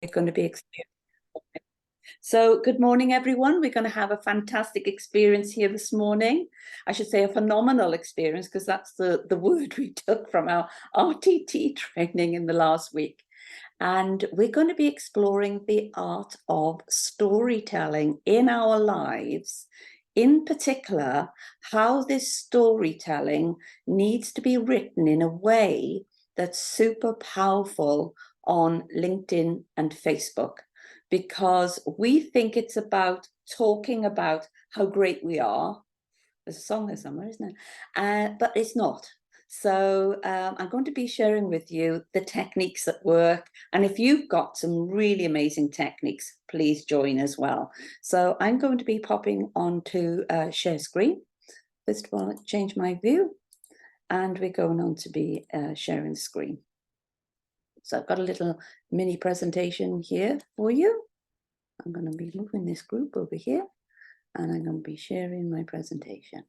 going to be experiencing. So good morning, everyone. We're going to have a fantastic experience here this morning. I should say a phenomenal experience, because that's the word we took from our RTT training in the last week. And we're going to be exploring the art of storytelling in our lives. In particular, how this storytelling needs to be written in a way that's super powerful on LinkedIn and Facebook, because we think it's about talking about how great we are. There's a song there somewhere, isn't it? But it's not. So I'm going to be sharing with you the techniques that work. And if you've got some really amazing techniques, please join as well. So I'm going to be popping onto share screen. First of all, let's change my view. And we're going on to be sharing the screen. So I've got a little mini presentation here for you. I'm going to be moving this group over here, and I'm going to be sharing my presentation.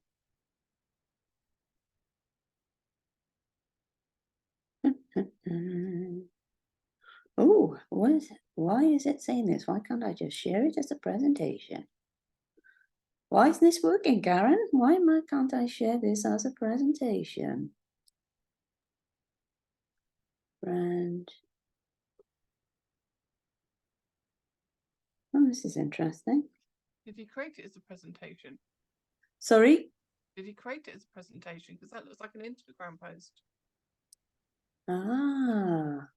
Oh, what is it? Why is it saying this? Why can't I just share it as a presentation? Why isn't this working, Karen? Why can't I share this as a presentation? Brand. Oh, this is interesting. Did you create it as a presentation? Sorry? Did you create it as a presentation? Because that looks like an Instagram post. Ah.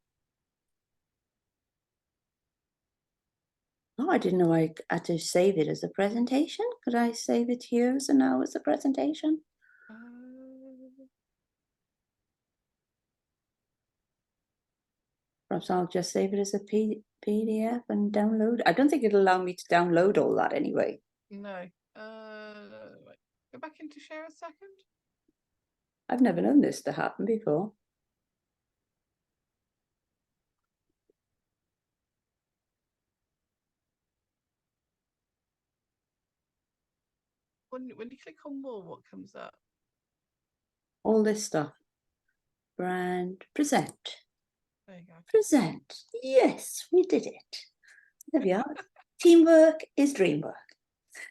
Oh, I didn't know I had to save it as a presentation. Could I save it here as now as a presentation? Perhaps I'll just save it as a PDF and download. I don't think it'll allow me to download all that anyway. No. Wait. Go back into share a second. I've never known this to happen before. When you click on more, what comes up? All this stuff. Brand, present. There you go. Present. Yes, we did it. There we are. Teamwork is dream work.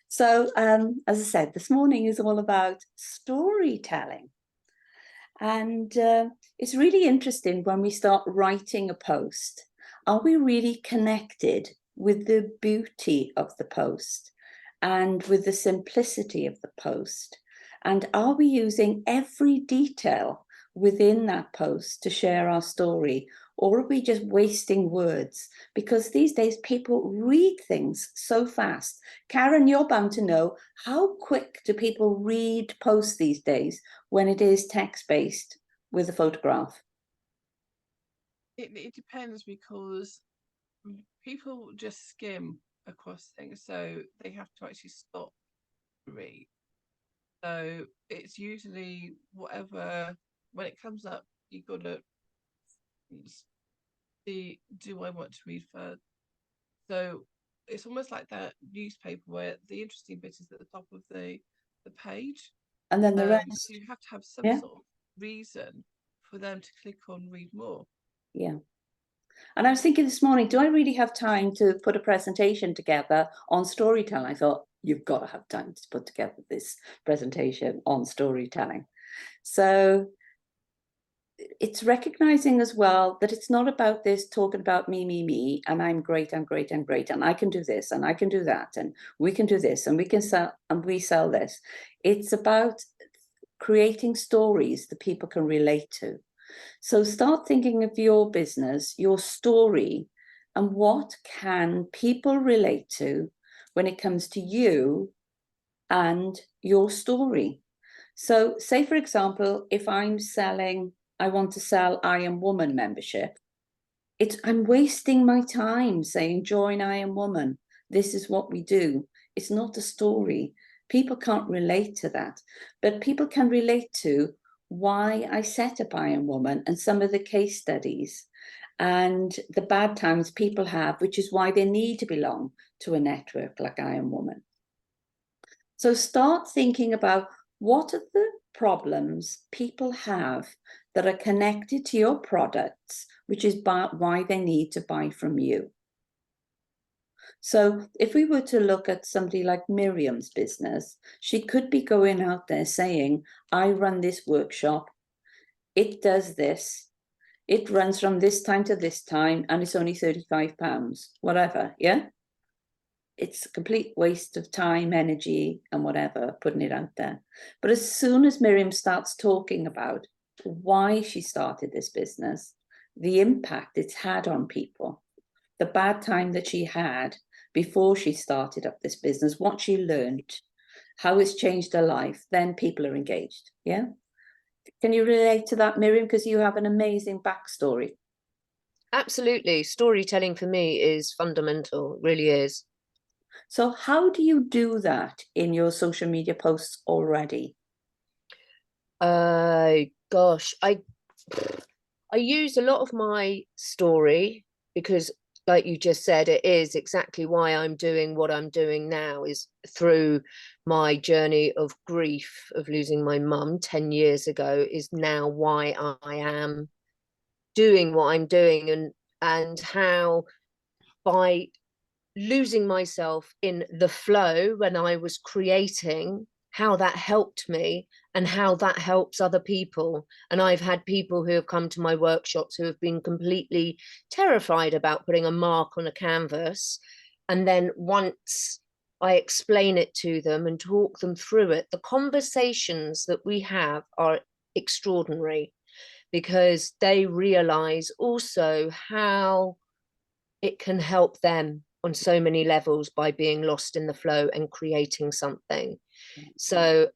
So, as I said, this morning is all about storytelling. And it's really interesting when we start writing a post. Are we really connected with the beauty of the post and with the simplicity of the post? And are we using every detail within that post to share our story? Or are we just wasting words? Because these days people read things so fast. Karen, you're bound to know, how quick do people read posts these days when it is text-based with a photograph? It depends, because people just skim across things, so they have to actually stop to read. So it's usually whatever, when it comes up, you've got to see, do I want to read further? So it's almost like that newspaper where the interesting bit is at the top of the page. And then the So rest. you have to have some Yeah. sort of reason for them to click on read more. Yeah. And I was thinking this morning, do I really have time to put a presentation together on storytelling? I thought, you've got to have time to put together this presentation on storytelling. So it's recognizing as well that it's not about this talking about me, and I'm great, I'm great, I'm great, and I can do this, and I can do that, and we can do this, and we can sell, and we sell this. It's about creating stories that people can relate to. So start thinking of your business, your story, and what can people relate to when it comes to you and your story. So say, for example, if I'm selling, I want to sell I Am Woman membership, I'm wasting my time saying, join I Am Woman. This is what we do. It's not a story. People can't relate to that, but people can relate to why I set up I Am Woman and some of the case studies and the bad times people have, which is why they need to belong to a network like I Am Woman. So start thinking about, what are the problems people have that are connected to your products, which is why they need to buy from you. So if we were to look at somebody like Miriam's business, she could be going out there saying, I run this workshop, it does this, it runs from this time to this time, and it's only £35, whatever, yeah? It's a complete waste of time, energy, and whatever, putting it out there. But as soon as Miriam starts talking about why she started this business, the impact it's had on people, the bad time that she had before she started up this business, what she learned, how it's changed her life, then people are engaged. Yeah. Can you relate to that, Miriam? Because you have an amazing backstory. Absolutely. Storytelling for me is fundamental, it really is. So how do you do that in your social media posts already? Gosh, I use a lot of my story because, like you just said, it is exactly why I'm doing what I'm doing now, is through my journey of grief of losing my mum 10 years ago, is now why I am doing what I'm doing, and how by losing myself in the flow when I was creating, how that helped me and how that helps other people. And I've had people who have come to my workshops who have been completely terrified about putting a mark on a canvas. And then once I explain it to them and talk them through it, the conversations that we have are extraordinary, because they realize also how it can help them on so many levels by being lost in the flow and creating something. So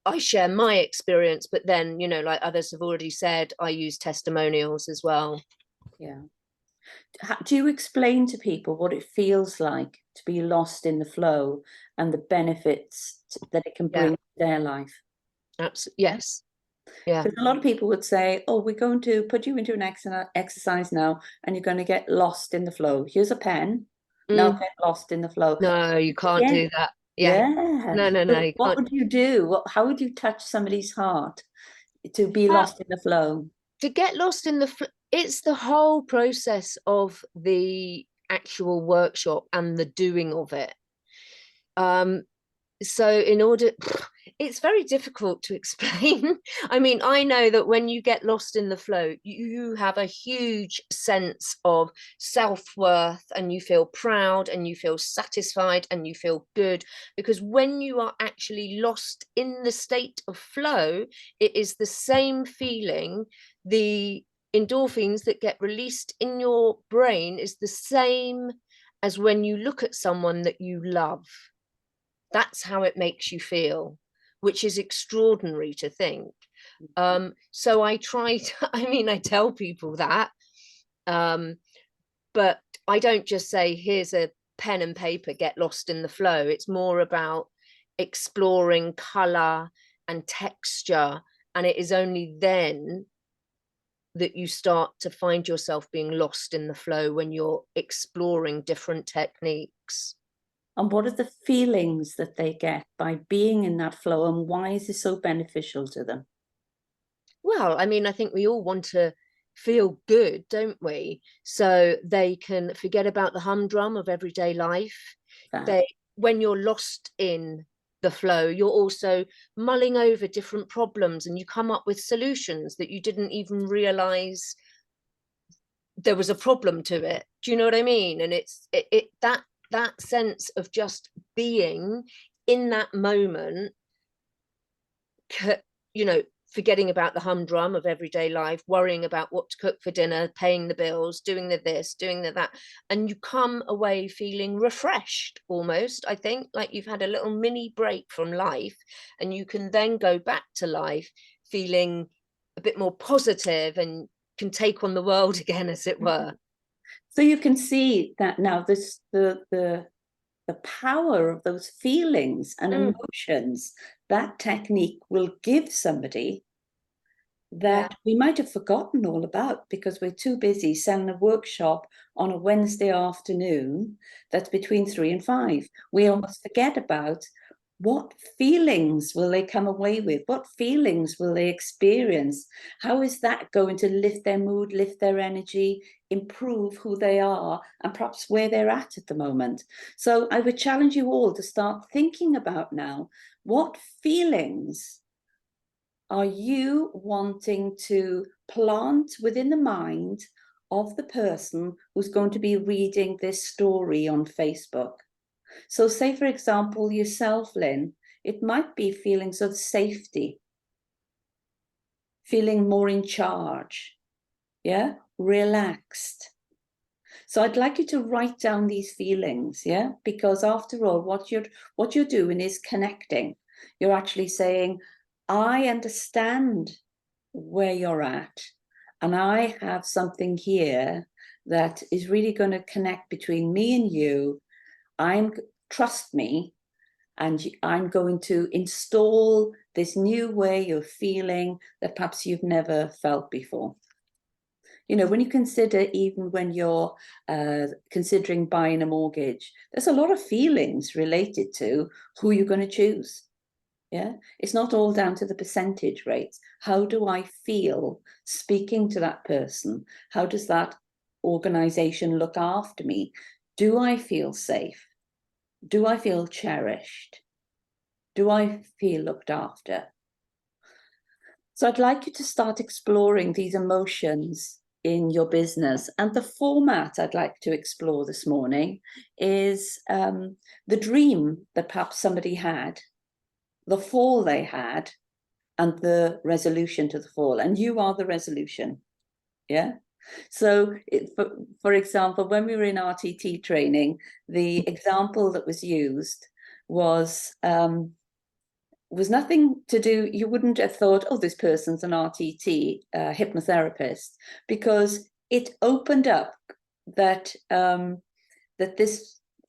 I share my experience, but then, you know, like others have already said, I use testimonials as well. Yeah. Do you explain to people what it feels like to be lost in the flow and the benefits that it can bring to their life? Absolutely. Yes. Yeah. Because a lot of people would say, oh, we're going to put you into an exercise now and you're going to get lost in the flow. Here's a pen. Now get lost in the flow. No, you can't Yeah. do that. Yeah. No, So you what can't. would you do? How would you touch somebody's heart to be lost in the flow? To get lost in it's the whole process of the actual workshop and the doing of it. So in order, it's very difficult to explain. I mean, I know that when you get lost in the flow, you have a huge sense of self-worth, and you feel proud and you feel satisfied and you feel good, because when you are actually lost in the state of flow, it is the same feeling. The endorphins that get released in your brain is the same as when you look at someone that you love. That's how it makes you feel, which is extraordinary to think. So I try to, I mean, I tell people that, but I don't just say, here's a pen and paper, get lost in the flow. It's more about exploring color and texture. And it is only then that you start to find yourself being lost in the flow, when you're exploring different techniques. And what are the feelings that they get by being in that flow, and why is it so beneficial to them? Well, I mean, I think we all want to feel good, don't we? So they can forget about the humdrum of everyday life. When you're lost in the flow, you're also mulling over different problems, and you come up with solutions that you didn't even realize there was a problem to it. Do you know what I mean? And it's that sense of just being in that moment, you know, forgetting about the humdrum of everyday life, worrying about what to cook for dinner, paying the bills, doing the this, doing the that, and you come away feeling refreshed, almost, I think, like you've had a little mini break from life, and you can then go back to life feeling a bit more positive and can take on the world again, as it were. So you can see that now the power of those feelings and emotions that technique will give somebody that we might have forgotten all about, because we're too busy selling a workshop on a Wednesday afternoon that's between 3 and 5. We almost forget about what feelings will they come away with? What feelings will they experience? How is that going to lift their mood, lift their energy, improve who they are, and perhaps where they're at the moment? So I would challenge you all to start thinking about now, what feelings are you wanting to plant within the mind of the person who's going to be reading this story on Facebook? So say, for example, yourself, Lynn, it might be feelings of safety, feeling more in charge, yeah, relaxed. So I'd like you to write down these feelings, yeah, because after all, what you're doing is connecting. You're actually saying, I understand where you're at, and I have something here that is really going to connect between me and you. Trust me, and I'm going to install this new way of feeling that perhaps you've never felt before. You know, when you consider, even when you're considering buying a mortgage, there's a lot of feelings related to who you're going to choose. Yeah, it's not all down to the percentage rates. How do I feel speaking to that person? How does that organization look after me? Do I feel safe? Do I feel cherished? Do I feel looked after? So I'd like you to start exploring these emotions in your business. And the format I'd like to explore this morning is the dream that perhaps somebody had, the fall they had, and the resolution to the fall. And you are the resolution. Yeah. So for example, when we were in RTT training, the example that was used was nothing to do, you wouldn't have thought, oh, this person's an RTT hypnotherapist, because it opened up that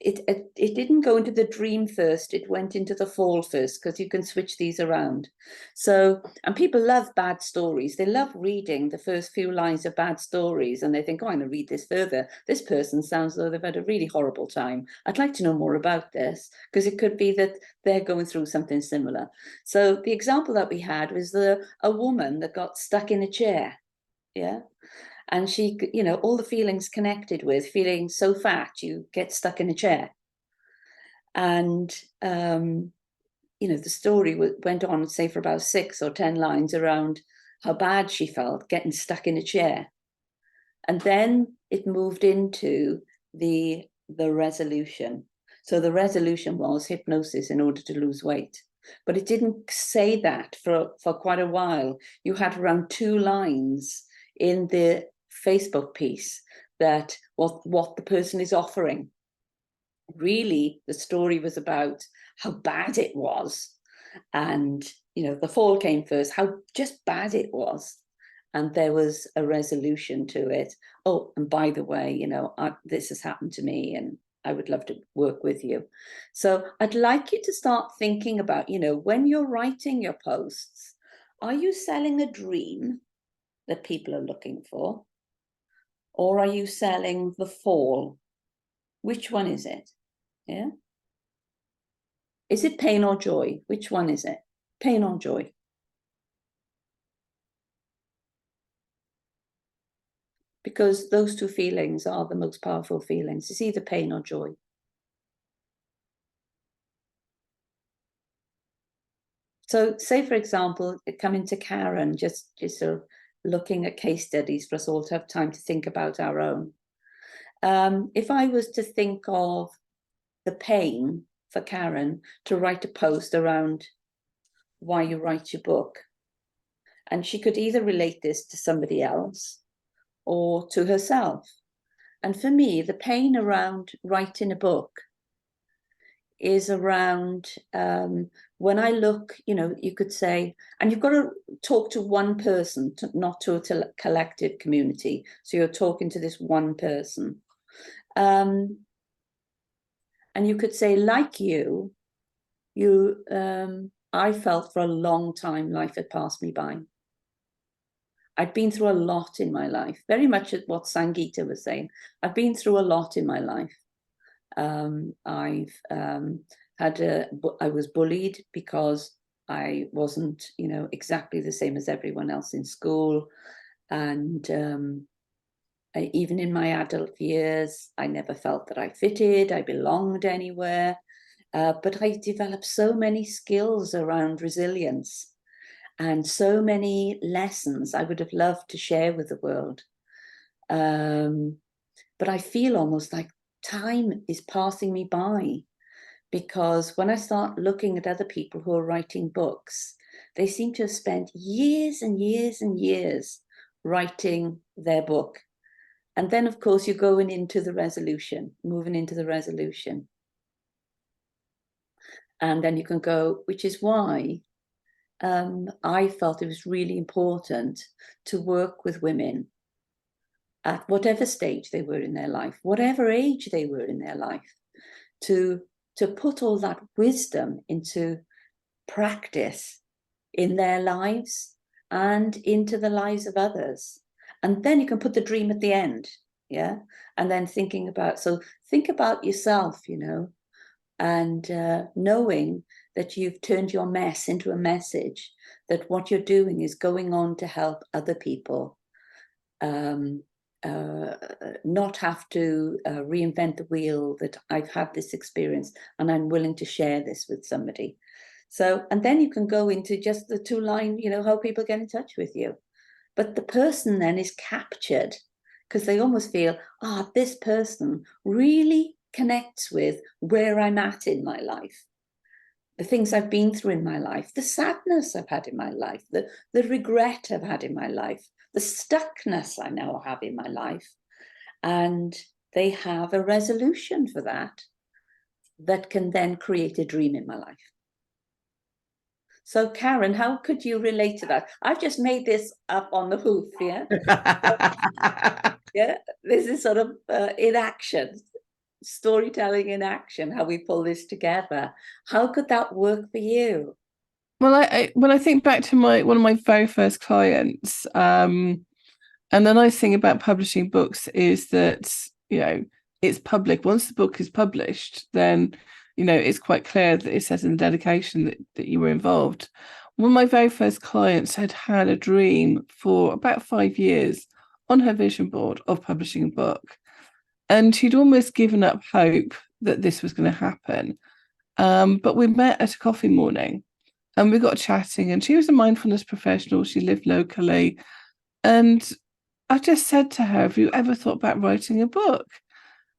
it didn't go into the dream first, it went into the fall first, because you can switch these around. So, and people love bad stories. They love reading the first few lines of bad stories, and they think, oh, I'm going to read this further. This person sounds as though they've had a really horrible time. I'd like to know more about this, because it could be that they're going through something similar. So the example that we had was a woman that got stuck in a chair. Yeah. And she, you know, all the feelings connected with feeling so fat, you get stuck in a chair. And, you know, the story went on, say, for about 6 or 10 lines around how bad she felt getting stuck in a chair. And then it moved into the resolution. So the resolution was hypnosis in order to lose weight. But it didn't say that for quite a while. You had around 2 lines in the Facebook piece that what the person is offering. Really, the story was about how bad it was, and you know, the fall came first, how just bad it was, and there was a resolution to it. Oh, and by the way, you know, this has happened to me, and I would love to work with you. So I'd like you to start thinking about, you know, when you're writing your posts, are you selling a dream that people are looking for? Or are you selling the fall? Which one is it? Yeah. Is it pain or joy? Which one is it? Pain or joy? Because those 2 feelings are the most powerful feelings. It's either pain or joy. So say, for example, coming to Karen, just sort of looking at case studies for us all to have time to think about our own. If I was to think of the pain for Karen to write a post around why you write your book, and she could either relate this to somebody else or to herself. And for me, the pain around writing a book is around when I look, you know, you could say, and you've got to talk to one person, not to a collective community. So you're talking to this one person. And you could say, like you, I felt for a long time life had passed me by. I'd been through a lot in my life, very much what Sangeeta was saying. I've been through a lot in my life. I've I was bullied because I wasn't, exactly the same as everyone else in school. And even in my adult years, I never felt that I fitted, I belonged anywhere. But I developed so many skills around resilience and so many lessons I would have loved to share with the world. But I feel almost like time is passing me by, because when I start looking at other people who are writing books, they seem to have spent years and years and years writing their book. And then, of course, you're moving into the resolution. And then you can go, which is why I felt it was really important to work with women at whatever stage they were in their life, whatever age they were in their life, to put all that wisdom into practice in their lives and into the lives of others. And then you can put the dream at the end, yeah? And then think about yourself, and knowing that you've turned your mess into a message, that what you're doing is going on to help other people not have to reinvent the wheel, that I've had this experience and I'm willing to share this with somebody. So, and then you can go into just the 2-line, how people get in touch with you. But the person then is captured because they almost feel, this person really connects with where I'm at in my life, the things I've been through in my life, the sadness I've had in my life, the regret I've had in my life, the stuckness I now have in my life. And they have a resolution for that can then create a dream in my life. So, Karen, how could you relate to that? I've just made this up on the hoof, yeah? Yeah, this is sort of in action, storytelling in action, how we pull this together. How could that work for you? Well, when I think back to one of my very first clients, and the nice thing about publishing books is that, it's public. Once the book is published, then, it's quite clear that it says in the dedication that you were involved. One of my very first clients had a dream for about 5 years on her vision board of publishing a book. And she'd almost given up hope that this was going to happen. But we met at a coffee morning and we got chatting, and she was a mindfulness professional. She lived locally. And I just said to her, have you ever thought about writing a book?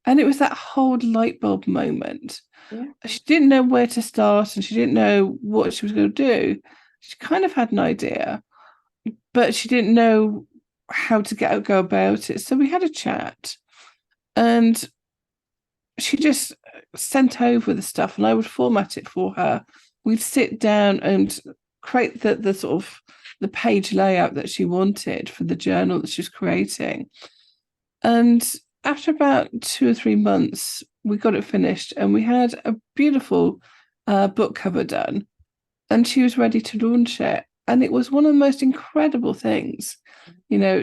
And it was that whole light bulb moment. Yeah. She didn't know where to start and she didn't know what she was going to do. She kind of had an idea, but she didn't know how to go about it. So we had a chat and she just sent over the stuff and I would format it for her. We'd sit down and create the sort of the page layout that she wanted for the journal that she was creating. And after about 2 or 3 months, we got it finished and we had a beautiful book cover done and she was ready to launch it. And it was one of the most incredible things.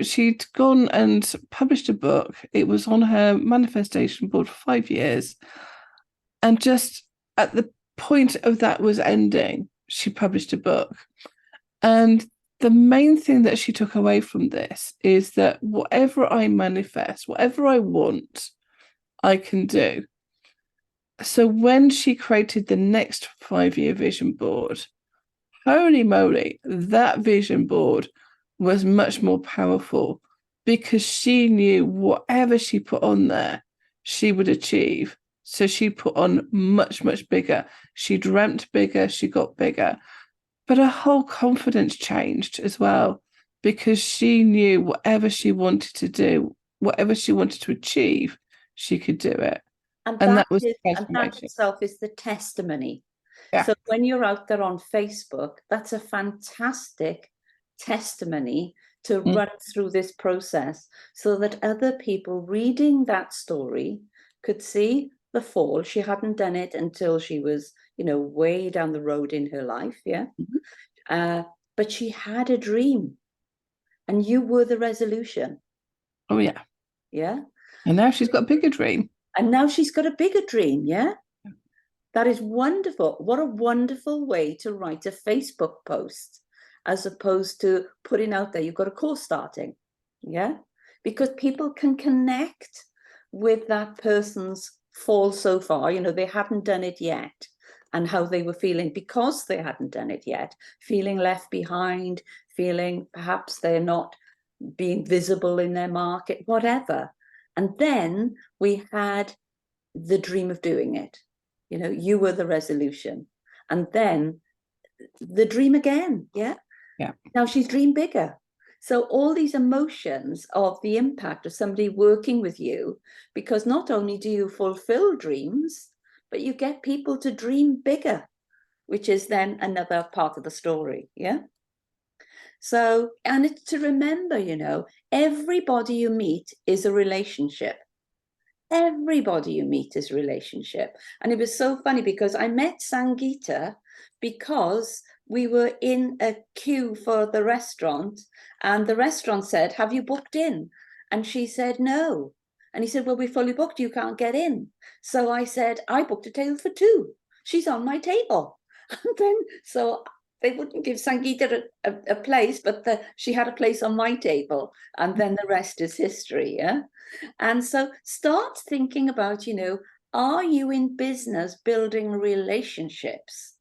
She'd gone and published a book. It was on her manifestation board for 5 years. And just at the point of that was ending, she published a book. And the main thing that she took away from this is that whatever I manifest, whatever I want, I can do. So when she created the next 5-year vision board, holy moly, that vision board was much more powerful because she knew whatever she put on there, she would achieve. So she put on much, much bigger. She dreamt bigger, she got bigger. But her whole confidence changed as well because she knew whatever she wanted to do, whatever she wanted to achieve, she could do it. And that was that itself is the testimony. Yeah. So when you're out there on Facebook, that's a fantastic testimony to run through this process so that other people reading that story could see the fall. She hadn't done it until she was, way down the road in her life. Yeah. Mm-hmm. But she had a dream and you were the resolution. Oh, yeah. Yeah. And now she's got a bigger dream. And now she's got a bigger dream. Yeah. That is wonderful. What a wonderful way to write a Facebook post, as opposed to putting out there, you've got a course starting. Yeah. Because people can connect with that person's fall so far. You know, they hadn't done it yet, and how they were feeling because they hadn't done it yet, feeling left behind, feeling perhaps they're not being visible in their market, whatever. And then we had the dream of doing it. You know, you were the resolution. And then the dream again. Yeah. Yeah. Now she's dreamed bigger. So all these emotions of the impact of somebody working with you, because not only do you fulfill dreams, but you get people to dream bigger, which is then another part of the story. Yeah. So, and it's to remember, you know, everybody you meet is a relationship. Everybody you meet is a relationship. And it was so funny because I met Sangeeta because we were in a queue for the restaurant, and the restaurant said, have you booked in? And she said, no. And he said, well, we're fully booked, you can't get in. So I said, I booked a table for two. She's on my table. And then, so they wouldn't give Sangeeta a place, but she had a place on my table. And then the rest is history, yeah? And so start thinking about, you know, are you in business building relationships?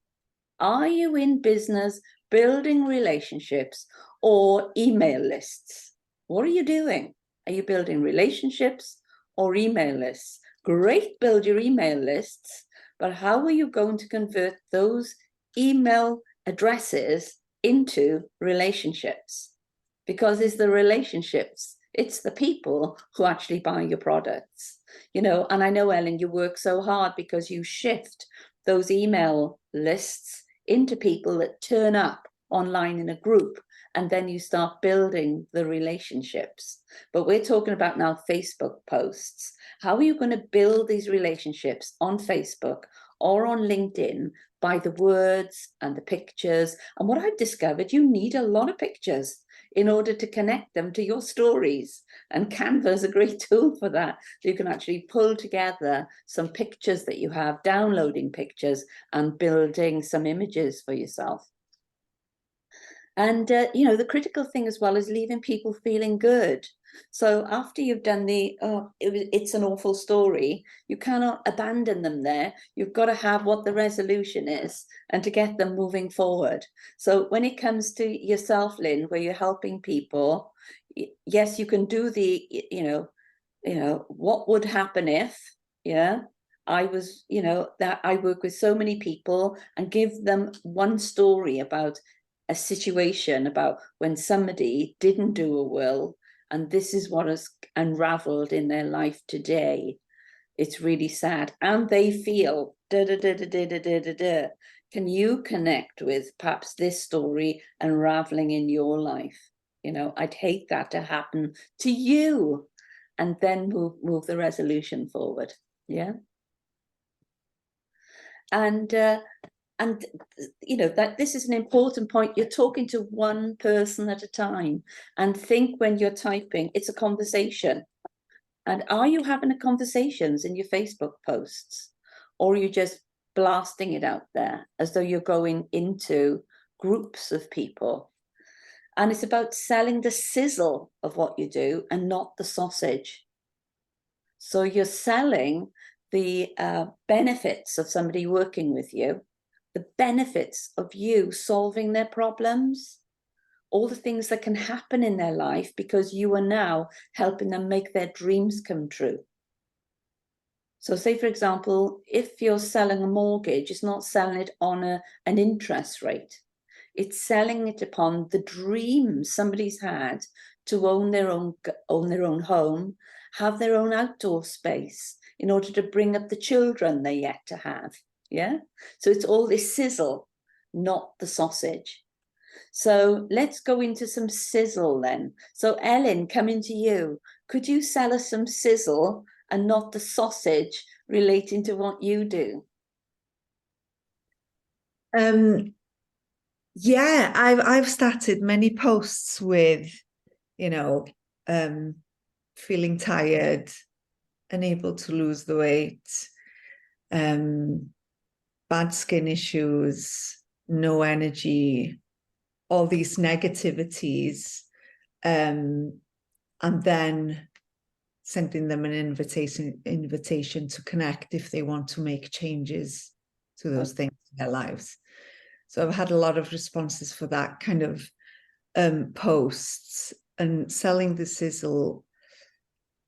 Are you in business building relationships or email lists? What are you doing? Are you building relationships or email lists? Great, build your email lists, but how are you going to convert those email addresses into relationships? Because it's the relationships, it's the people who actually buy your products, you know. And I know, Ellen, you work so hard because you shift those email lists into people that turn up online in a group, and then you start building the relationships. But we're talking about now Facebook posts. How are you going to build these relationships on Facebook or on LinkedIn? By the words and the pictures. And what I've discovered, you need a lot of pictures in order to connect them to your stories. And Canva is a great tool for that. So you can actually pull together some pictures that you have, downloading pictures and building some images for yourself. And, you know, the critical thing as well is leaving people feeling good. So after you've done the, it's an awful story, you cannot abandon them there. You've got to have what the resolution is and to get them moving forward. So when it comes to yourself, Lynn, where you're helping people, yes, you can do the, you know, what would happen if, yeah, I was, you know, that I work with so many people and give them one story about a situation about when somebody didn't do a will, and this is what has unraveled in their life today. It's really sad, and they feel da da da da da da da da da. Can you connect with perhaps this story unraveling in your life? You know, I'd hate that to happen to you, and then move the resolution forward. Yeah. And you know, that this is an important point. You're talking to one person at a time, and think when you're typing, it's a conversation. And are you having a conversations in your Facebook posts, or are you just blasting it out there as though you're going into groups of people? And it's about selling the sizzle of what you do and not the sausage. So you're selling the benefits of somebody working with you, the benefits of you solving their problems, all the things that can happen in their life because you are now helping them make their dreams come true. So say, for example, if you're selling a mortgage, it's not selling it on an interest rate. It's selling it upon the dream somebody's had to own their own home, have their own outdoor space in order to bring up the children they're yet to have. Yeah. So it's all this sizzle, not the sausage. So let's go into some sizzle then. So Ellen, coming to you, could you sell us some sizzle and not the sausage relating to what you do? Yeah, I've started many posts with, you know, feeling tired, unable to lose the weight, bad skin issues, no energy, all these negativities, and then sending them an invitation to connect if they want to make changes to those things in their lives. So I've had a lot of responses for that kind of posts. And selling the sizzle,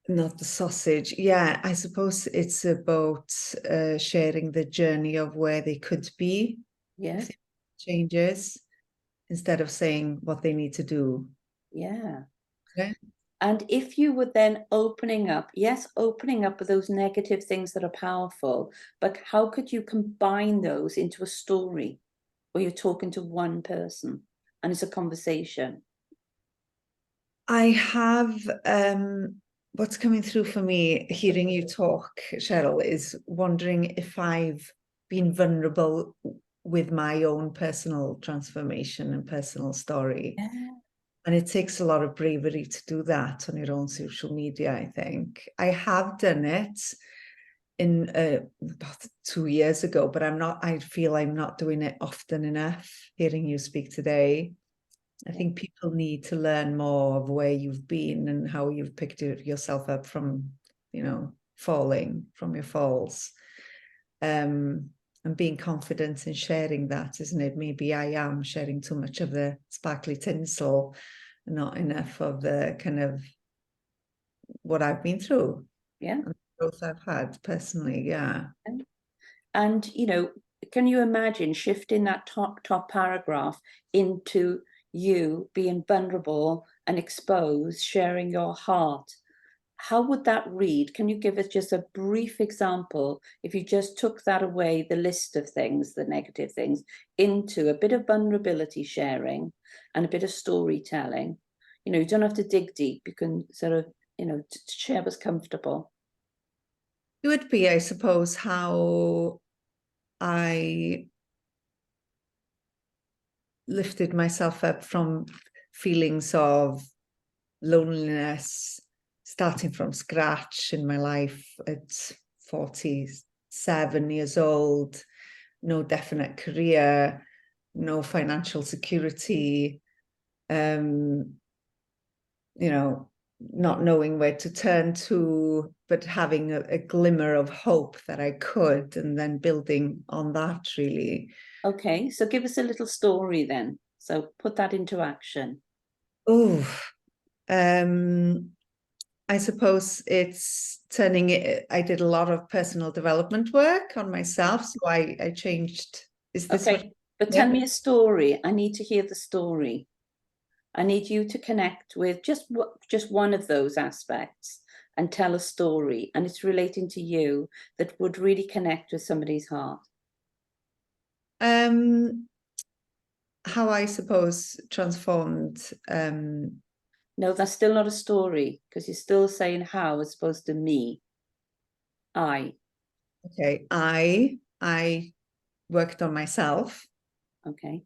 not the sausage. Yeah, I suppose it's about sharing the journey of where they could be. Yeah. Changes instead of saying what they need to do. Yeah. Okay. And if you were then opening up with those negative things that are powerful, but how could you combine those into a story where you're talking to one person and it's a conversation? I have, what's coming through for me, hearing you talk, Cheryl, is wondering if I've been vulnerable with my own personal transformation and personal story. Yeah. And it takes a lot of bravery to do that on your own social media, I think. I have done it in about 2 years ago, but I feel I'm not doing it often enough. Hearing you speak today, I think people need to learn more of where you've been and how you've picked yourself up from, falling from your falls. And being confident in sharing that, isn't it? Maybe I am sharing too much of the sparkly tinsel, not enough of the kind of what I've been through. Yeah. And the growth I've had personally. Yeah. And, can you imagine shifting that top paragraph into you being vulnerable and exposed, sharing your heart? How would that read? Can you give us just a brief example if you just took that away, the list of things, the negative things, into a bit of vulnerability sharing and a bit of storytelling? You don't have to dig deep. You can sort of, share what's comfortable. It would be, I suppose, how I lifted myself up from feelings of loneliness, starting from scratch in my life at 47 years old, no definite career, no financial security, not knowing where to turn to, but having a glimmer of hope that I could, and then building on that, really. Okay, so give us a little story then. So put that into action. Oh, I suppose it's turning it. I did a lot of personal development work on myself, so I changed. Is this Okay, but tell me a story. I need to hear the story. I need you to connect with just one of those aspects and tell a story, and it's relating to you that would really connect with somebody's heart. How I suppose transformed. No, that's still not a story because you're still saying how as opposed to me. Okay, I worked on myself. Okay,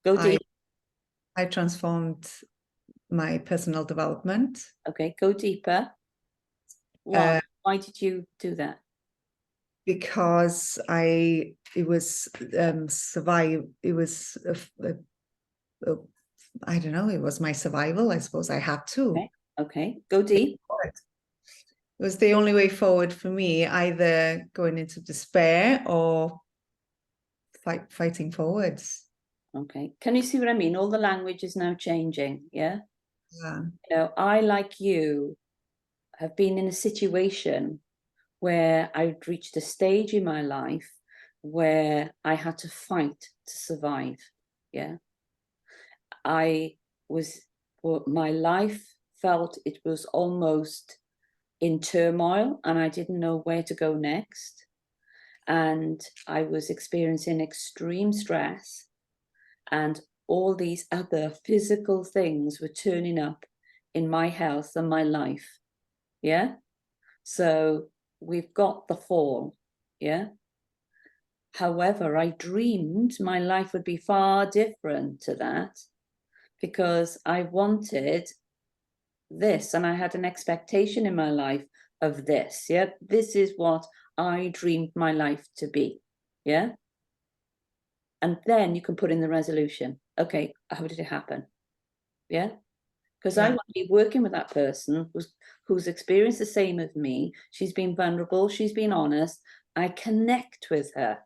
go deep. I transformed my personal development. Okay, go deeper. Why? Why did you do that? Because it was survive. It was I don't know. It was my survival. I suppose I had to. Okay, go deep. It was the only way forward for me, either going into despair or fighting forwards. Okay, can you see what I mean? All the language is now changing. Yeah. Yeah. I, like you, have been in a situation where I'd reached a stage in my life where I had to fight to survive. Yeah. My life felt it was almost in turmoil and I didn't know where to go next. And I was experiencing extreme stress and all these other physical things were turning up in my health and my life. Yeah. So we've got the fall. Yeah. However, I dreamed my life would be far different to that because I wanted this and I had an expectation in my life of this. Yeah. This is what I dreamed my life to be. Yeah. And then you can put in the resolution. Okay, how did it happen? Yeah. Because I want to be working with that person who's experienced the same as me. She's been vulnerable. She's been honest. I connect with her.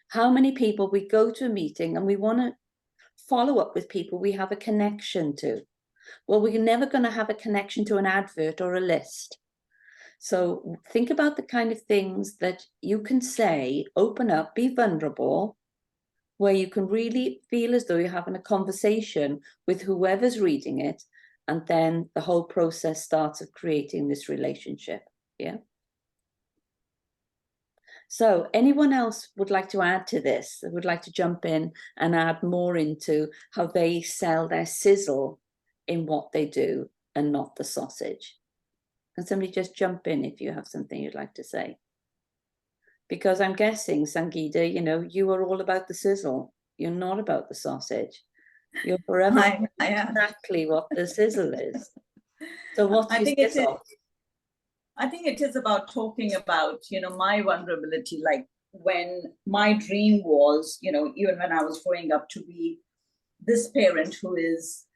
How many people we go to a meeting and we want to follow up with people we have a connection to? Well, we're never going to have a connection to an advert or a list. So think about the kind of things that you can say, open up, be vulnerable, where you can really feel as though you're having a conversation with whoever's reading it. And then the whole process starts of creating this relationship. Yeah. So anyone else would like to add to this, would like to jump in and add more into how they sell their sizzle in what they do and not the sausage? Can somebody just jump in if you have something you'd like to say? Because I'm guessing, Sangeeta, you know, you are all about the sizzle. You're not about the sausage. You're forever I am. exactly what the sizzle is. So what's I your think it is. sizzle? I think it is about talking about, my vulnerability, like when my dream was, even when I was growing up, to be this parent who is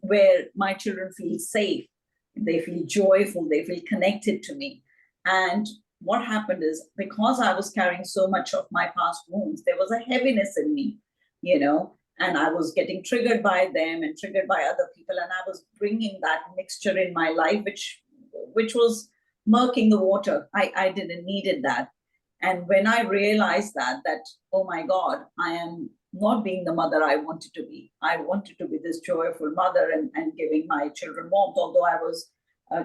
where my children feel safe, they feel joyful, they feel connected to me. And what happened is, because I was carrying so much of my past wounds, there was a heaviness in me, and I was getting triggered by them and triggered by other people. And I was bringing that mixture in my life, which was murking the water. I didn't needed that. And when I realized that, oh my God, I am not being the mother I wanted to be. I wanted to be this joyful mother and giving my children warmth. Although I was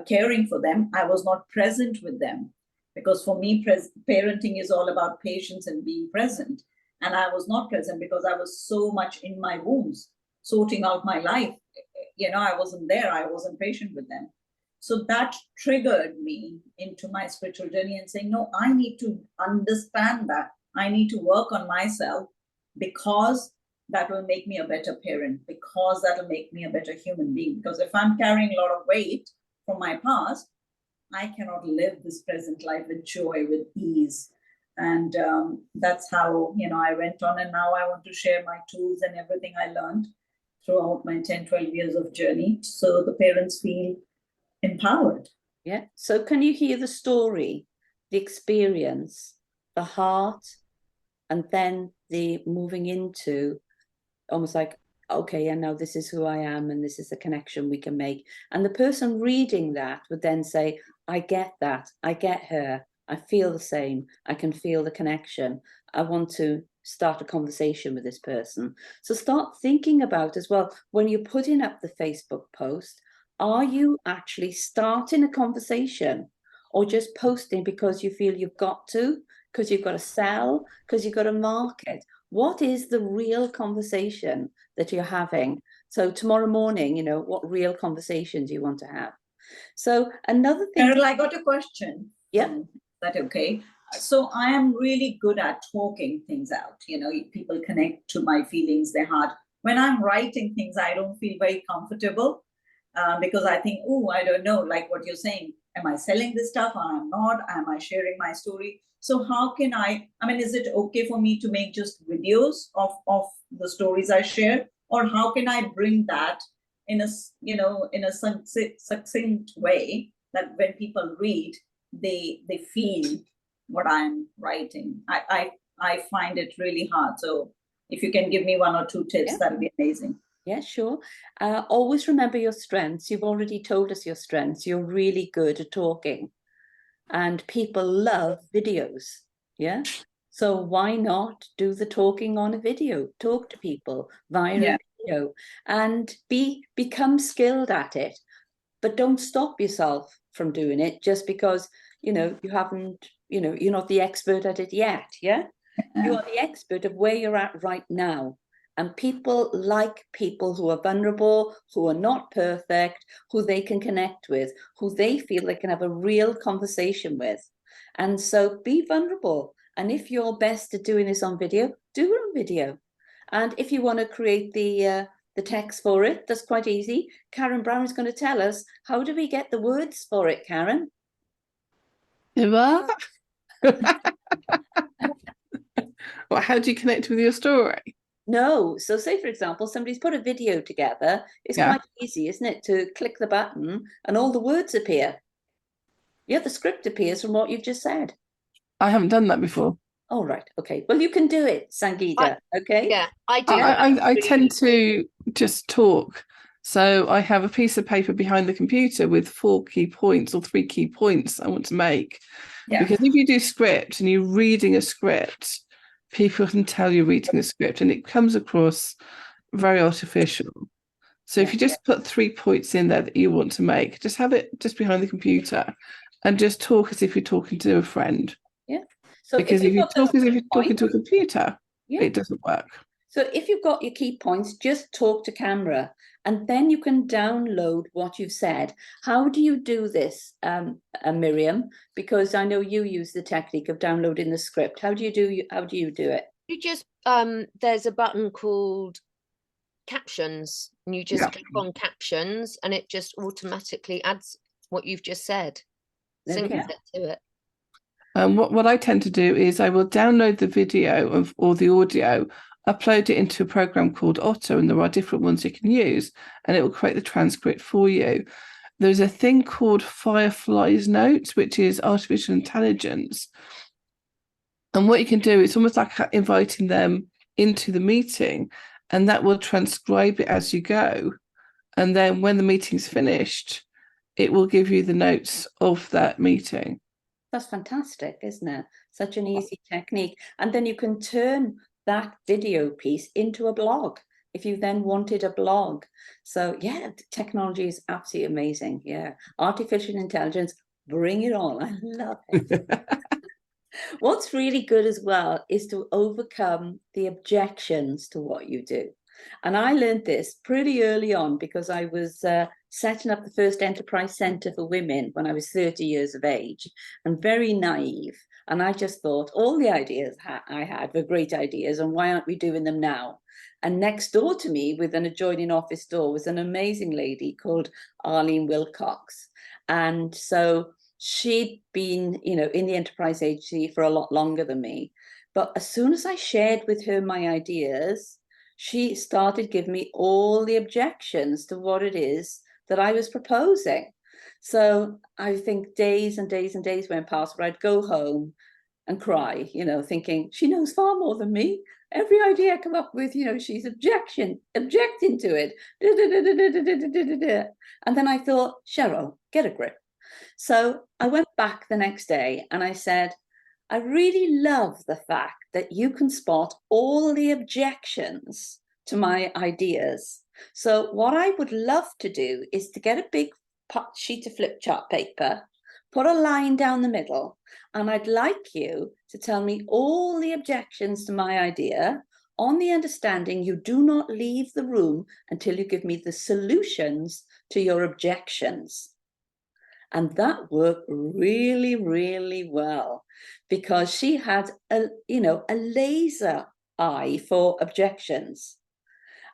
caring for them, I was not present with them. Because for me, parenting is all about patience and being present. And I was not present because I was so much in my wounds, sorting out my life. I wasn't there. I wasn't patient with them. So that triggered me into my spiritual journey and saying, no, I need to understand that. I need to work on myself, because that will make me a better parent, because that will make me a better human being. Because if I'm carrying a lot of weight from my past, I cannot live this present life with joy, with ease. And that's how, I went on. And now I want to share my tools and everything I learned throughout my 10, 12 years of journey, so the parents feel empowered. Yeah. So can you hear the story, the experience, the heart, and then the moving into almost like, okay, and now this is who I am, and this is the connection we can make. And the person reading that would then say, I get that, I get her, I feel the same, I can feel the connection. I want to start a conversation with this person. So start thinking about as well, when you're putting up the Facebook post, are you actually starting a conversation, or just posting because you feel you've got to, because you've got to sell, because you've got to market? What is the real conversation that you're having? So tomorrow morning, what real conversations you want to have. So another thing. Cheryl, I got a question. Yeah. Is that okay? So I am really good at talking things out. People connect to my feelings, their heart. When I'm writing things, I don't feel very comfortable because I think, oh, I don't know, like what you're saying. Am I selling this stuff? I'm not. Am I sharing my story? So how can is it okay for me to make just videos of the stories I share? Or how can I bring that in a succinct way that when people read, they feel what I'm writing? I find it really hard. So if you can give me 1 or 2 tips, that'd be amazing. Yeah, sure. Always remember your strengths. You've already told us your strengths. You're really good at talking. And people love videos, yeah? So why not do the talking on a video? Talk to people via a video and become skilled at it. But don't stop yourself from doing it just because, you haven't, you're not the expert at it yet, yeah? You are the expert of where you're at right now. And people like people who are vulnerable, who are not perfect, who they can connect with, who they feel they can have a real conversation with. And so be vulnerable. And if you're best at doing this on video, do it on video. And if you want to create the text for it, that's quite easy. Karen Brown is going to tell us, how do we get the words for it, Karen? What? How do you connect with your story? No, so say for example, somebody's put a video together. It's Yeah. quite easy, isn't it, to click the button and all the words appear. Yeah, the script appears from what you've just said. I haven't done that before. All right, okay. Well, you can do it, Sangeeta. Okay. Yeah, I do. that. I Really tend easy. to just talk. So I have a piece of paper behind the computer with 4 key points or 3 key points I want to make. Yeah. Because if you do script and you're reading a script, people can tell you're reading a script and it comes across very artificial. So if Yeah. you just put 3 points in there that you want to make, just have it just behind the computer and just talk as if you're talking to a friend. Yeah. So Because if you've you got the talk as if you're talking point, to a computer, yeah. it doesn't work. So if you've got your key points, just talk to camera and then you can download what you've said. How do you do this, Miriam? Because I know you use the technique of downloading the script. How do you do it? You just there's a button called captions, and you just Yeah. click on captions, and it just automatically adds what you've just said. There we Syncs go. it to it. What I tend to do is I will download the video or the audio, upload it into a program called Otto, and there are different ones you can use, and it will create the transcript for you. There's a thing called Firefly's Notes, which is artificial intelligence. And what you can do, it's almost like inviting them into the meeting, and that will transcribe it as you go. And then when the meeting's finished, it will give you the notes of that meeting. That's fantastic, isn't it? Such an easy technique. And then you can turn that video piece into a blog if you then wanted a blog. So yeah, technology is absolutely amazing. Yeah. Artificial intelligence, bring it on. I love it. What's really good as well is to overcome the objections to what you do. And I learned this pretty early on because I was setting up the first enterprise centre for women when I was 30 years of age and very naive. And I just thought all the ideas I had were great ideas, and why aren't we doing them now? And next door to me, with an adjoining office door, was an amazing lady called Arlene Wilcox. And so she'd been, you know, in the enterprise agency for a lot longer than me. But as soon as I shared with her my ideas, she started giving me all the objections to what it is that I was proposing. So I think days and days and days went past where I'd go home and cry, you know, thinking she knows far more than me. Every idea I come up with, you know, she's objecting to it. And then I thought, Cheryl, get a grip. So I went back the next day and I said, I really love the fact that you can spot all the objections to my ideas. So what I would love to do is to get a big sheet of flip chart paper, put a line down the middle, and I'd like you to tell me all the objections to my idea, on the understanding you do not leave the room until you give me the solutions to your objections. And that worked really, really well because she had a laser eye for objections.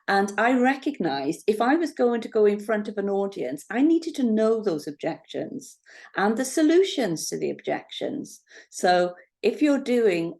And I recognized if I was going to go in front of an audience, I needed to know those objections and the solutions to the objections. So if you're doing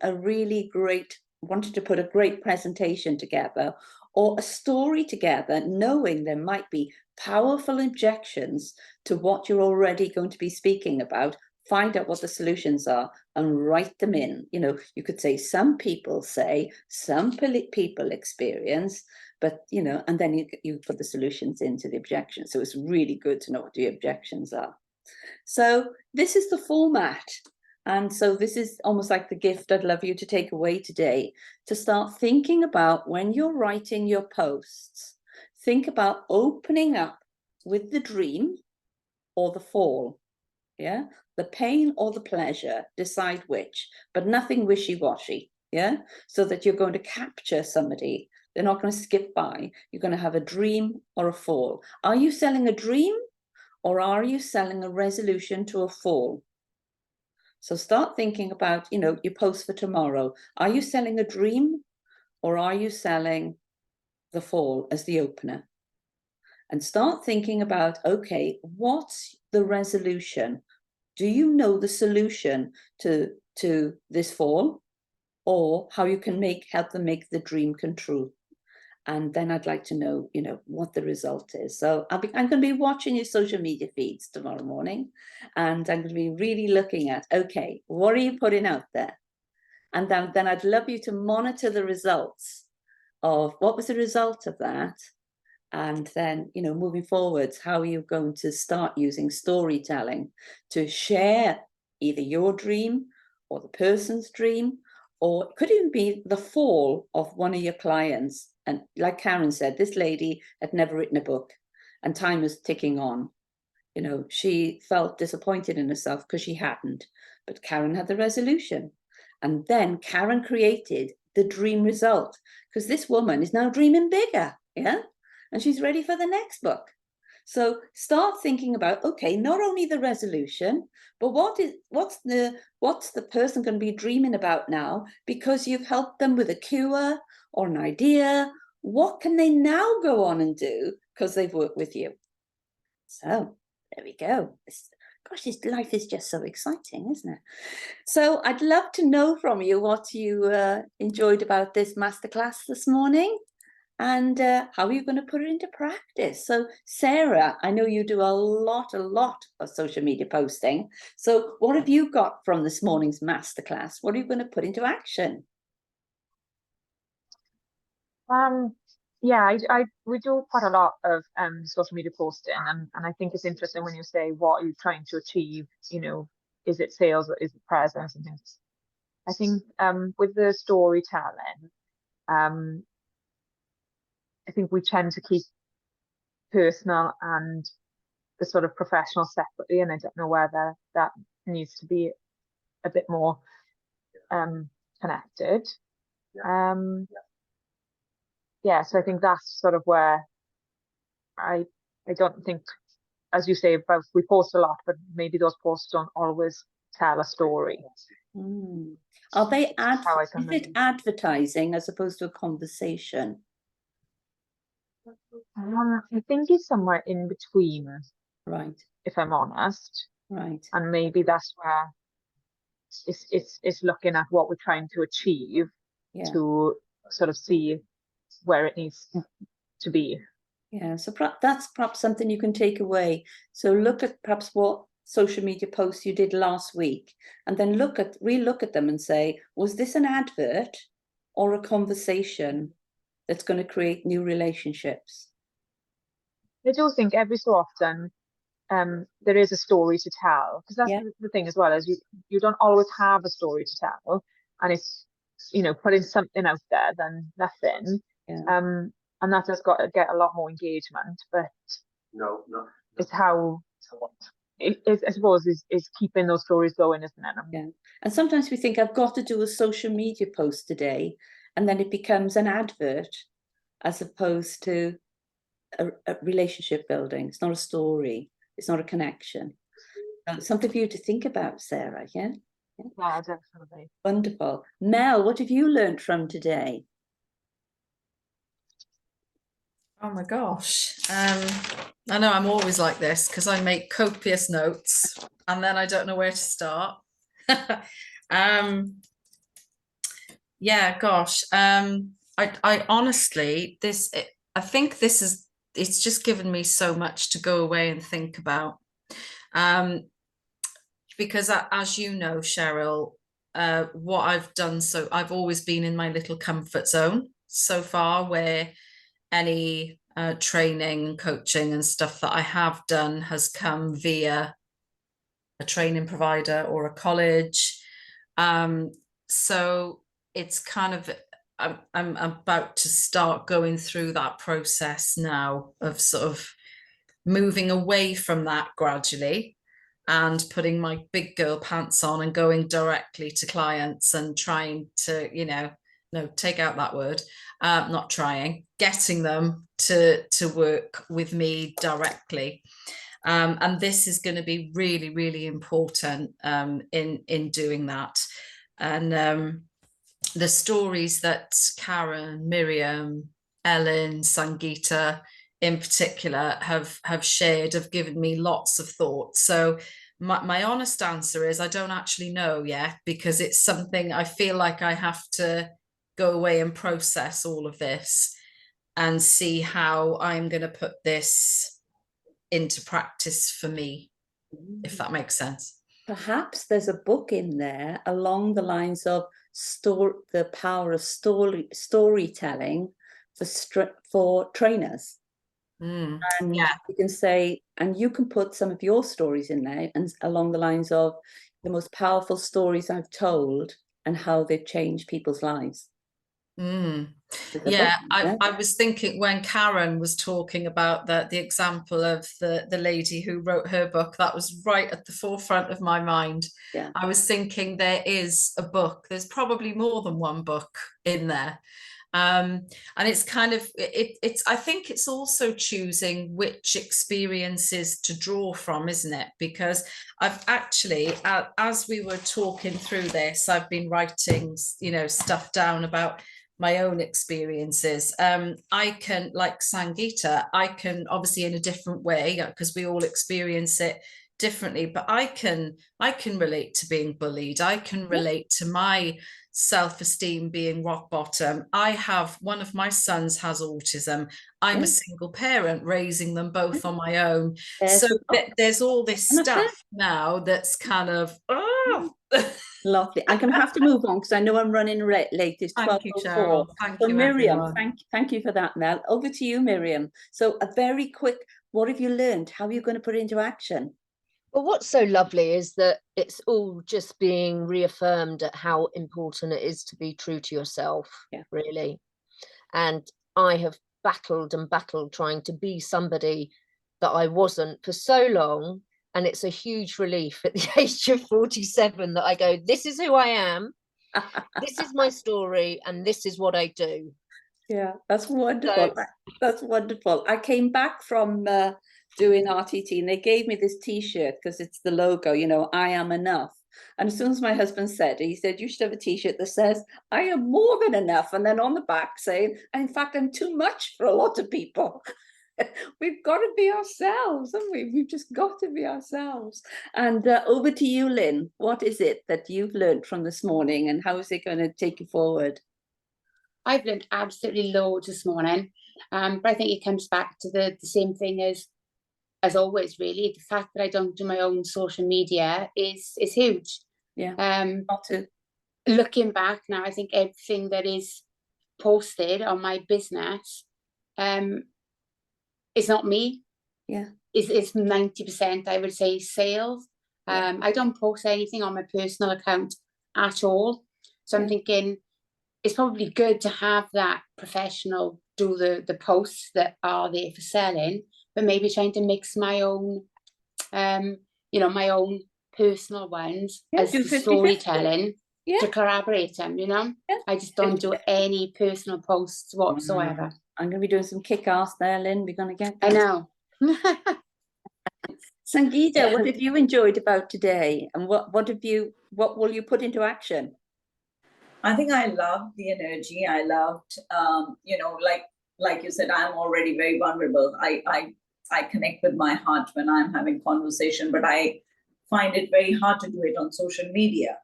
wanted to put a great presentation together or a story together, knowing there might be powerful objections to what you're already going to be speaking about, find out what the solutions are and write them in. You know, you could say some people say, some people experience, but, you know, and then you put the solutions into the objections. So it's really good to know what the objections are. So this is the format. And so this is almost like the gift I'd love you to take away today, to start thinking about when you're writing your posts, think about opening up with the dream or the fall. Yeah, the pain or the pleasure, decide which, but nothing wishy-washy. Yeah, so that you're going to capture somebody. They're not going to skip by. You're going to have a dream or a fall. Are you selling a dream or are you selling a resolution to a fall? So start thinking about, you know, your post for tomorrow. Are you selling a dream or are you selling the fall as the opener? And start thinking about, okay, what's the resolution? Do you know the solution to this fall? or how you can help them make the dream come true. And then I'd like to know, what the result is. So I'm going to be watching your social media feeds tomorrow morning, and I'm going to be really looking at, okay, what are you putting out there? And then I'd love you to monitor the results of what was the result of that. And then, moving forwards, how are you going to start using storytelling to share either your dream or the person's dream, or it could even be the fall of one of your clients. And like Karen said, this lady had never written a book and time was ticking on. She felt disappointed in herself because she hadn't, but Karen had the resolution. And then Karen created the dream result, because this woman is now dreaming bigger, yeah? And she's ready for the next book. So start thinking about, okay, not only the resolution, but what's the person going to be dreaming about now, because you've helped them with a cure or an idea. What can they now go on and do because they've worked with you? So there we go. Gosh, this life is just so exciting, isn't it? So I'd love to know from you what you enjoyed about this masterclass this morning, and how are you going to put it into practice? So Sarah, I know you do a lot of social media posting. So what have you got from this morning's masterclass? What are you going to put into action? Yeah, we do quite a lot of social media posting, and I think it's interesting when you say, what are you trying to achieve? Is it sales or is it presence and things? I think with the storytelling, I think we tend to keep personal and the sort of professional separately, and I don't know whether that needs to be a bit more connected. Yeah, so I think that's sort of where I don't think, as you say, about we post a lot, but maybe those posts don't always tell a story. Are they is it advertising as opposed to a conversation? I think it's somewhere in between, right? If I'm honest, right? And maybe that's where it's looking at what we're trying to achieve, to sort of see where it needs to be. Yeah, so that's perhaps something you can take away. So look at perhaps what social media posts you did last week, and then relook at them and say, was this an advert or a conversation that's going to create new relationships? I do think every so often there is a story to tell, because that's the thing as well, is you don't always have a story to tell, and it's putting something out there than nothing. And that has got to get a lot more engagement, but it's how I suppose is keeping those stories going, isn't it? And sometimes we think, I've got to do a social media post today, and then it becomes an advert as opposed to a relationship building. It's not a story. It's not a connection. Something for you to think about, Sarah. Yeah, definitely. Wonderful. Mel, what have you learned from today? Oh my gosh. I know I'm always like this because I make copious notes and then I don't know where to start. Yeah, gosh. I honestly, I think it's just given me so much to go away and think about. Because as you know, Cheryl, what I've done, so I've always been in my little comfort zone so far, where any training, coaching and stuff that I have done has come via a training provider or a college. So it's kind of, I'm about to start going through that process now of sort of moving away from that gradually and putting my big girl pants on and going directly to clients and trying to, no, take out that word, not trying, getting them to work with me directly. And this is going to be really, really important in doing that. And the stories that Karen, Miriam, Ellen, Sangeeta in particular have shared have given me lots of thoughts. So my honest answer is I don't actually know yet, because it's something I feel like I have to go away and process all of this and see how I'm going to put this into practice for me, if that makes sense. Perhaps there's a book in there along the lines of the power of storytelling for trainers. And yeah, you can say, and you can put some of your stories in there, and along the lines of the most powerful stories I've told and how they've changed people's lives. Yeah, I was thinking when Karen was talking about the example of the lady who wrote her book, that was right at the forefront of my mind. Yeah. I was thinking there is a book, there's probably more than one book in there. And it's kind of it's I think it's also choosing which experiences to draw from, isn't it? Because I've actually, as we were talking through this, I've been writing, you know, stuff down about my own experiences. I can, like Sangeeta, I can obviously in a different way, because we all experience it differently, but I can relate to being bullied. I can relate to my self-esteem being rock bottom. I have, one of my sons has autism. I'm a single parent raising them both on my own. So there's all this stuff now that's kind of lovely. I'm going to have to move on because I know I'm running late. It's 12:04. So Miriam, thank you for that, Mel. Over to you, Miriam. So a very quick, what have you learned? How are you going to put it into action? Well, what's so lovely is that it's all just being reaffirmed at how important it is to be true to yourself, really. And I have battled and battled trying to be somebody that I wasn't for so long. And it's a huge relief at the age of 47 that I go, this is who I am, this is my story, and this is what I do. Yeah, that's wonderful. That's wonderful. I came back from doing RTT and they gave me this t-shirt because it's the logo, you know, I am enough. And as soon as my husband said, he said, you should have a t-shirt that says, I am more than enough. And then on the back saying, in fact, I'm too much for a lot of people. We've got to be ourselves, haven't we? We've just got to be ourselves. And over to you, Lynn. What is it that you've learned from this morning and how is it going to take you forward? I've learned absolutely loads this morning, but I think it comes back to the same thing as always, really. The fact that I don't do my own social media is huge. Yeah. Looking back now, I think everything that is posted on my business is not me. Yeah. It's 90%, I would say, sales. Yeah. I don't post anything on my personal account at all. So I'm thinking it's probably good to have that professional do the posts that are there for selling, but maybe trying to mix my own, you know, my own personal ones as the storytelling to collaborate them, you know. I just don't do any personal posts whatsoever. I'm going to be doing some kick-ass there, Lynn. We're going to get that. I know. Sangeeta, what have you enjoyed about today? And what will you put into action? I think I loved the energy. I loved, you know, like you said, I'm already very vulnerable. I connect with my heart when I'm having conversation, but I find it very hard to do it on social media.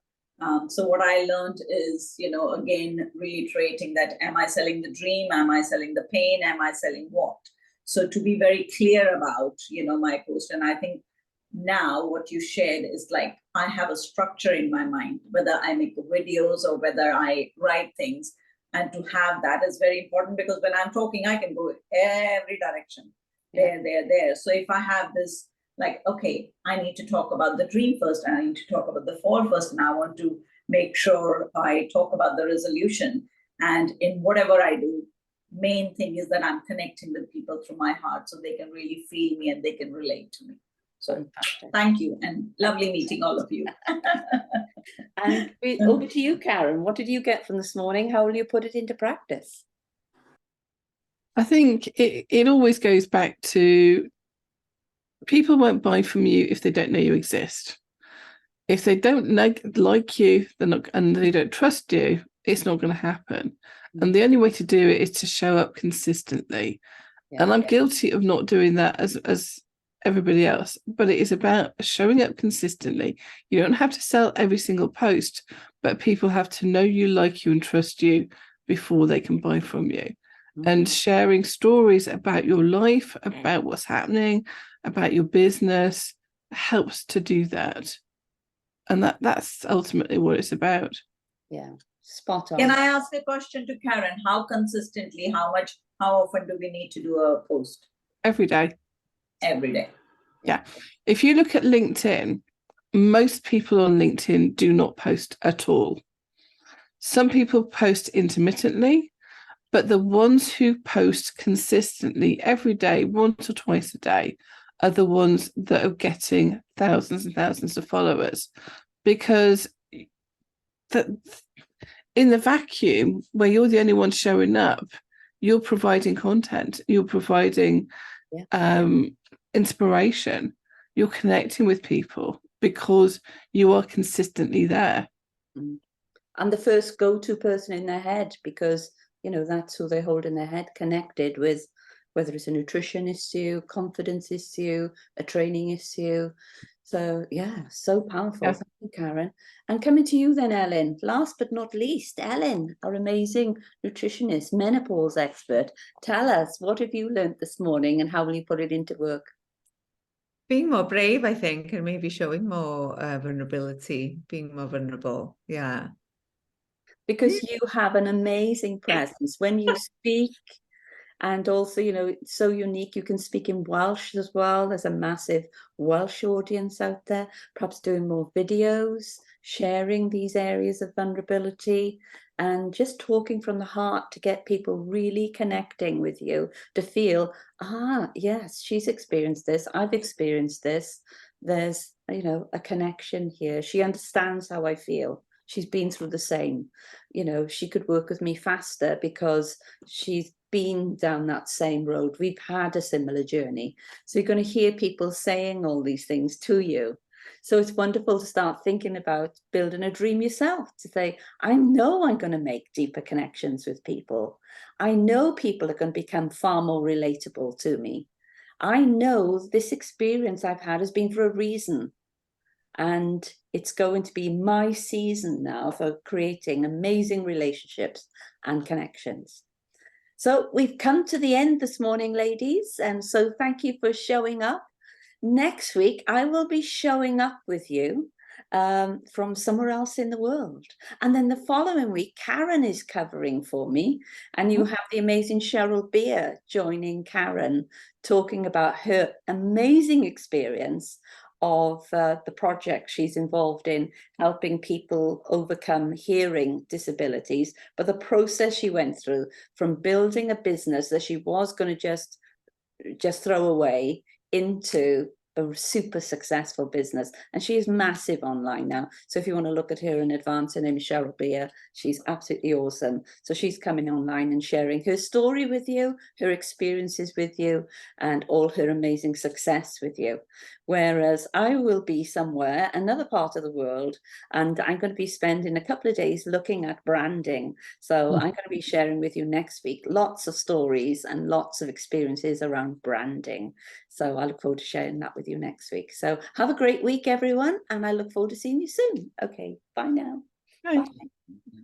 So what I learned is, you know, again, reiterating that, am I selling the dream? Am I selling the pain? Am I selling what? So to be very clear about, you know, my post. And I think now what you shared is like, I have a structure in my mind, whether I make videos or whether I write things, and to have that is very important because when I'm talking, I can go every direction, there. So if I have this, like, okay, I need to talk about the dream first, and I need to talk about the fall first, and I want to make sure I talk about the resolution. And in whatever I do, main thing is that I'm connecting with people through my heart so they can really feel me and they can relate to me. So thank you, and lovely meeting all of you. And over to you, Karen. What did you get from this morning? How will you put it into practice? I think it always goes back to people won't buy from you if they don't know you exist. If they don't like you, they're not, and they don't trust you, it's not going to happen. And the only way to do it is to show up consistently. And I'm guilty of not doing that as everybody else, but it is about showing up consistently. You don't have to sell every single post, but people have to know you, like you, and trust you before they can buy from you. And sharing stories about your life, about what's happening, about your business helps to do that. And that's ultimately what it's about. Yeah, spot on. Can I ask a question to Karen? How consistently, how often do we need to do a post? Every day. Every day. Yeah. If you look at LinkedIn, most people on LinkedIn do not post at all. Some people post intermittently, but the ones who post consistently every day, once or twice a day, are the ones that are getting thousands and thousands of followers. Because in the vacuum, where you're the only one showing up, you're providing content, you're providing inspiration, you're connecting with people because you are consistently there. And the first go-to person in their head, because that's who they hold in their head, connected with, whether it's a nutrition issue, confidence issue, a training issue. So yeah, so powerful. Yeah. Thank you, Karen. And coming to you then, Ellen, last but not least, Ellen, our amazing nutritionist, menopause expert. Tell us, what have you learned this morning and how will you put it into work? Being more brave, I think, and maybe showing more vulnerability, being more vulnerable. Yeah. Because you have an amazing presence when you speak, and also, it's so unique. You can speak in Welsh as well. There's a massive Welsh audience out there, perhaps doing more videos, sharing these areas of vulnerability, and just talking from the heart to get people really connecting with you, to feel, yes, she's experienced this, I've experienced this. There's, a connection here. She understands how I feel. She's been through the same. She could work with me faster because she's been down that same road. We've had a similar journey. So you're going to hear people saying all these things to you. So it's wonderful to start thinking about building a dream yourself, to say, I know I'm going to make deeper connections with people. I know people are going to become far more relatable to me. I know this experience I've had has been for a reason. And it's going to be my season now for creating amazing relationships and connections. So we've come to the end this morning, ladies. And so thank you for showing up. Next week, I will be showing up with you from somewhere else in the world. And then the following week, Karen is covering for me. And you have the amazing Cheryl Bass joining Karen, talking about her amazing experience of the project she's involved in, helping people overcome hearing disabilities, but the process she went through from building a business that she was going to just throw away into a super successful business. And she is massive online now. So if you want to look at her in advance, her name is Cheryl Bass. She's absolutely awesome. So she's coming online and sharing her story with you, her experiences with you, and all her amazing success with you. Whereas I will be somewhere, another part of the world, and I'm going to be spending a couple of days looking at branding. So I'm going to be sharing with you next week lots of stories and lots of experiences around branding. So I look forward to sharing that with you next week. So have a great week, everyone, and I look forward to seeing you soon. Okay, bye now. Bye. Bye.